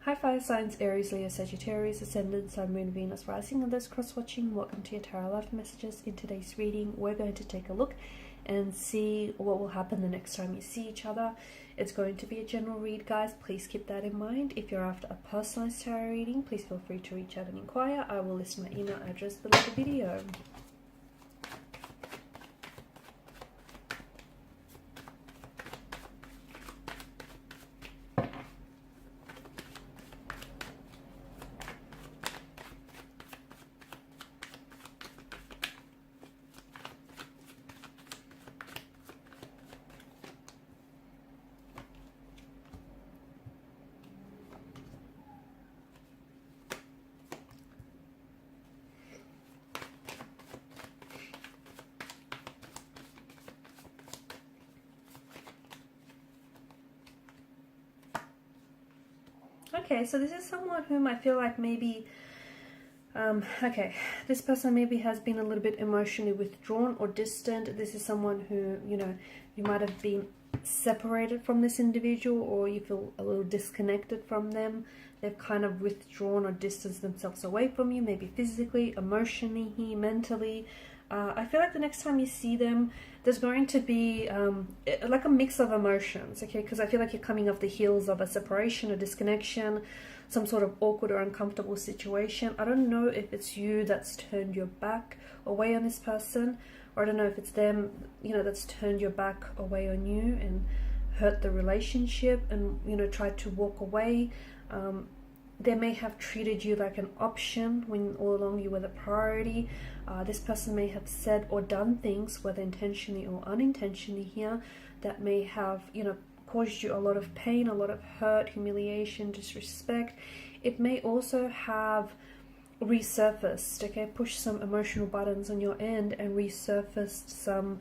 Hi fire signs, Aries, Leo, Sagittarius, Ascendant, Sun, Moon, Venus, Rising, and those cross-watching. Welcome to your Tarot Life Messages. In today's reading, we're going to take a look and see what will happen the next time you see each other. It's going to be a general read, guys. Please keep that in mind. If you're after a personalized tarot reading, please feel free to reach out and inquire. I will list my email address below the video. Okay, so this is someone whom I feel like maybe, this person maybe has been a little bit emotionally withdrawn or distant. This is someone who, you might have been separated from this individual, or you feel a little disconnected from them. They've kind of withdrawn or distanced themselves away from you, maybe physically, emotionally, mentally. I feel like the next time you see them, there's going to be like a mix of emotions, okay? Because I feel like you're coming off the heels of a separation, a disconnection, some sort of awkward or uncomfortable situation. I don't know if it's you that's turned your back away on this person, or I don't know if it's them, that's turned your back away on you and hurt the relationship and, tried to walk away. They may have treated you like an option when all along you were the priority. This person may have said or done things, whether intentionally or unintentionally here, that may have, caused you a lot of pain, a lot of hurt, humiliation, disrespect. It may also have resurfaced, okay, pushed some emotional buttons on your end and resurfaced some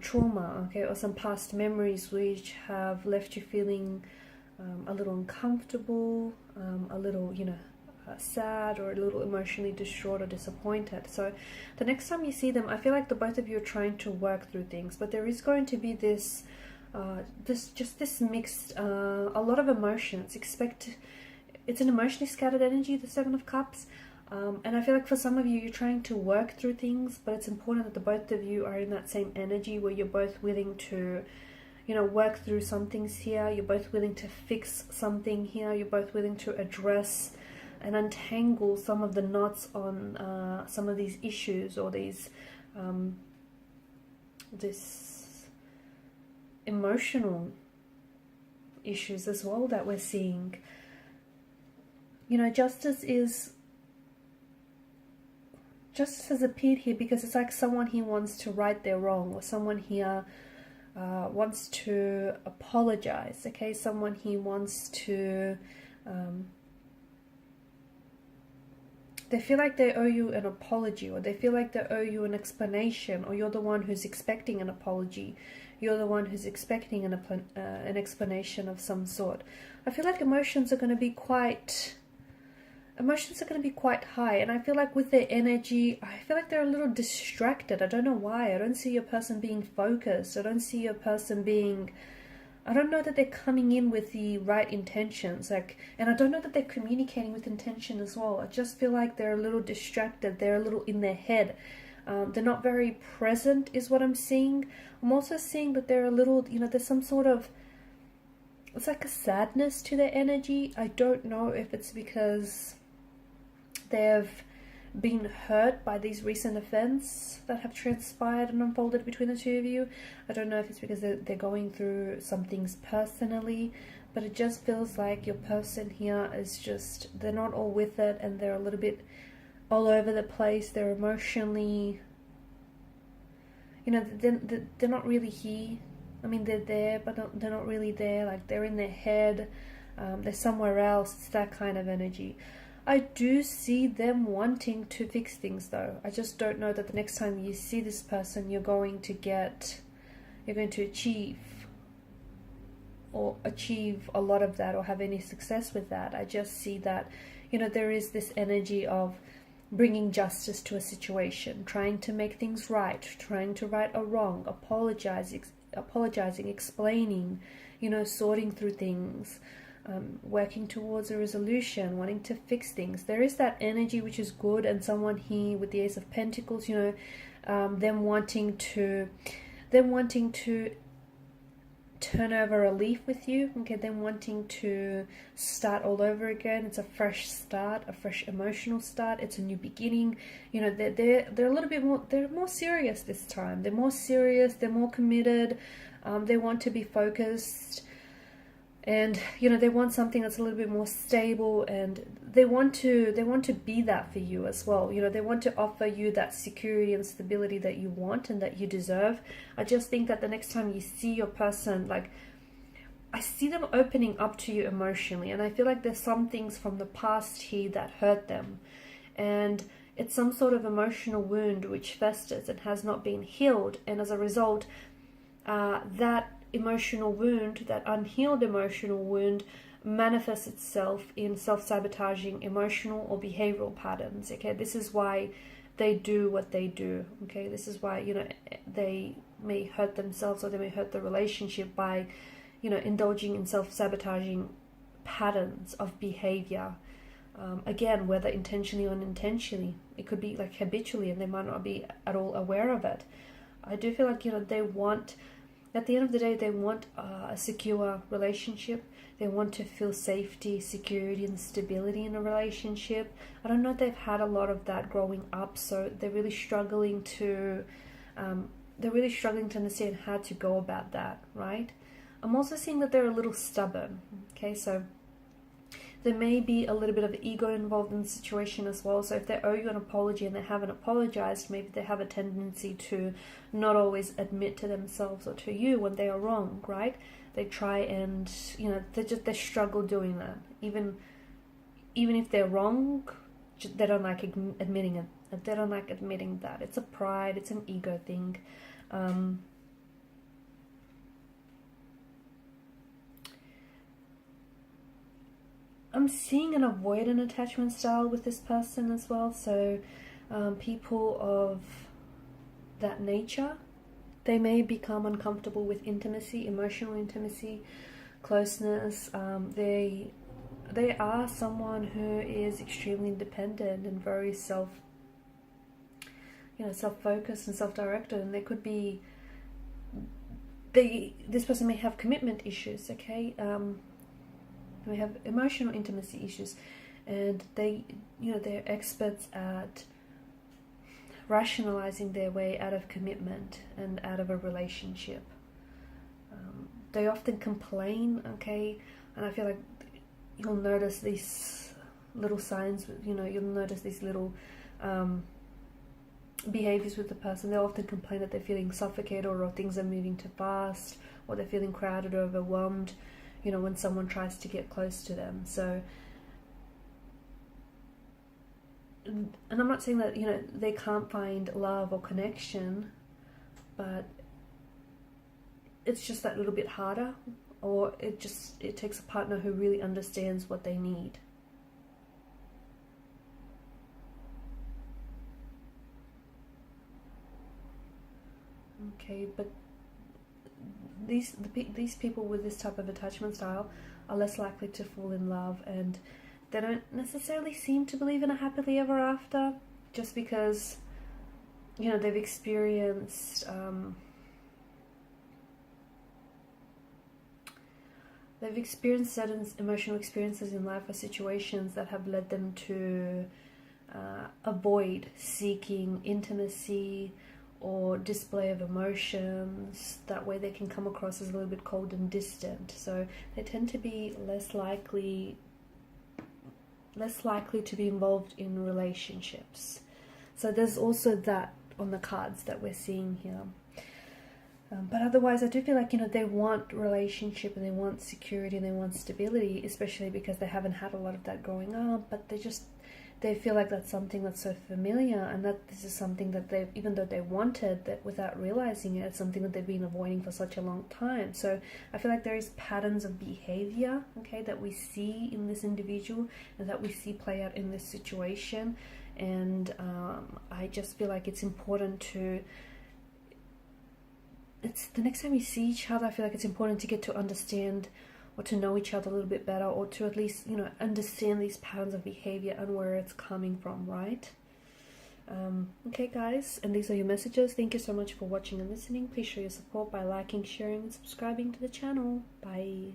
trauma, okay, or some past memories which have left you feeling a little uncomfortable, a little, sad, or a little emotionally distraught or disappointed. So the next time you see them, I feel like the both of you are trying to work through things, but there is going to be this this mixed, a lot of emotions. It's an emotionally scattered energy, the Seven of Cups. And I feel like for some of you, you're trying to work through things, but it's important that the both of you are in that same energy where you're both willing to work through some things here. You're both willing to fix something here. You're both willing to address and untangle some of the knots on some of these issues, or these this emotional issues as well that we're seeing. Justice has appeared here because it's like someone here wants to right their wrong, or someone here wants to apologize, okay? Someone here wants to, they feel like they owe you an apology, or they feel like they owe you an explanation, or you're the one who's expecting an apology. You're the one who's expecting an explanation of some sort. I feel like emotions are going to be quite high, and I feel like with their energy, I feel like they're a little distracted. I don't know why. I don't see your person being focused. I don't see your person being, I don't know that they're coming in with the right intentions, and I don't know that they're communicating with intention as well. I just feel like they're a little distracted. They're a little in their head. They're not very present is what I'm seeing. I'm also seeing that they're a little, there's some sort of, it's like a sadness to their energy. I don't know if it's because they've been hurt by these recent events that have transpired and unfolded between the two of you. I don't know if it's because they're going through some things personally, but it just feels like your person here is just, they're not all with it, and they're a little bit all over the place. They're emotionally, they're not really here. I mean, they're there, but they're not really there. Like, they're in their head. They're somewhere else. It's that kind of energy. I do see them wanting to fix things, though. I just don't know that the next time you see this person, you're going to achieve a lot of that, or have any success with that. I just see that, there is this energy of bringing justice to a situation, trying to make things right, trying to right a wrong, apologizing, explaining, sorting through things. working towards a resolution, wanting to fix things. There is that energy which is good, and someone here with the Ace of Pentacles, you know, them wanting to turn over a leaf with you, okay, them wanting to start all over again. It's a fresh start, a fresh emotional start. It's a new beginning. You know, they're a little bit more, they're more serious this time. They're more serious, they're more committed. They want to be focused, and you know, they want something that's a little bit more stable, and they want to be that for you as well. You know, they want to offer you that security and stability that you want and that you deserve. I just think that the next time you see your person, like, I see them opening up to you emotionally, and I feel like there's some things from the past here that hurt them, and it's some sort of emotional wound which festers and has not been healed, and as a result, that emotional wound, that unhealed emotional wound, manifests itself in self-sabotaging emotional or behavioral patterns. Okay, this is why they do what they do. Okay, this is why, you know, they may hurt themselves, or they may hurt the relationship by, you know, indulging in self-sabotaging patterns of behavior. Again, whether intentionally or unintentionally, it could be like habitually, and they might not be at all aware of it. I do feel like, you know, they want, at the end of the day, they want a secure relationship. They want to feel safety, security, and stability in a relationship. I don't know if they've had a lot of that growing up, so they're really struggling to understand how to go about that, right? I'm also seeing that they're a little stubborn. Okay, so there may be a little bit of ego involved in the situation as well. So if they owe you an apology and they haven't apologized, maybe they have a tendency to not always admit to themselves or to you when they are wrong, right? They try and, you know, they struggle doing that. Even if they're wrong, they don't like admitting it. They don't like admitting that. It's a pride, it's an ego thing. I'm seeing an avoidant attachment style with this person as well. So people of that nature, they may become uncomfortable with intimacy, emotional intimacy, closeness. They are someone who is extremely independent and very self-focused and self-directed, and they could be, this person may have commitment issues, okay? They may have emotional intimacy issues, and they're experts at rationalizing their way out of commitment and out of a relationship. They often complain, okay, and I feel like you'll notice these little signs, you'll notice these little behaviors with the person. They often complain that they're feeling suffocated, or things are moving too fast, or they're feeling crowded or overwhelmed, when someone tries to get close to them. So, and I'm not saying that, they can't find love or connection, but it's just that little bit harder, or it takes a partner who really understands what they need. Okay, but these people with this type of attachment style are less likely to fall in love, and they don't necessarily seem to believe in a happily ever after, just because they've experienced certain emotional experiences in life or situations that have led them to avoid seeking intimacy or display of emotions. That way they can come across as a little bit cold and distant. So they tend to be less likely to be involved in relationships. So there's also that on the cards that we're seeing here. But otherwise, I do feel like, they want relationship and they want security and they want stability, especially because they haven't had a lot of that growing up, but they feel like that's something that's so familiar, and that this is something that they, even though they wanted that without realizing it, it's something that they've been avoiding for such a long time. So I feel like there is patterns of behavior, okay, that we see in this individual and that we see play out in this situation. And I just feel like it's important to, the next time you see each other, I feel like it's important to get to understand or to know each other a little bit better, or to at least, you know, understand these patterns of behavior and where it's coming from, right? Okay guys, and these are your messages. Thank you so much for watching and listening. Please show your support by liking, sharing and subscribing to the channel. Bye.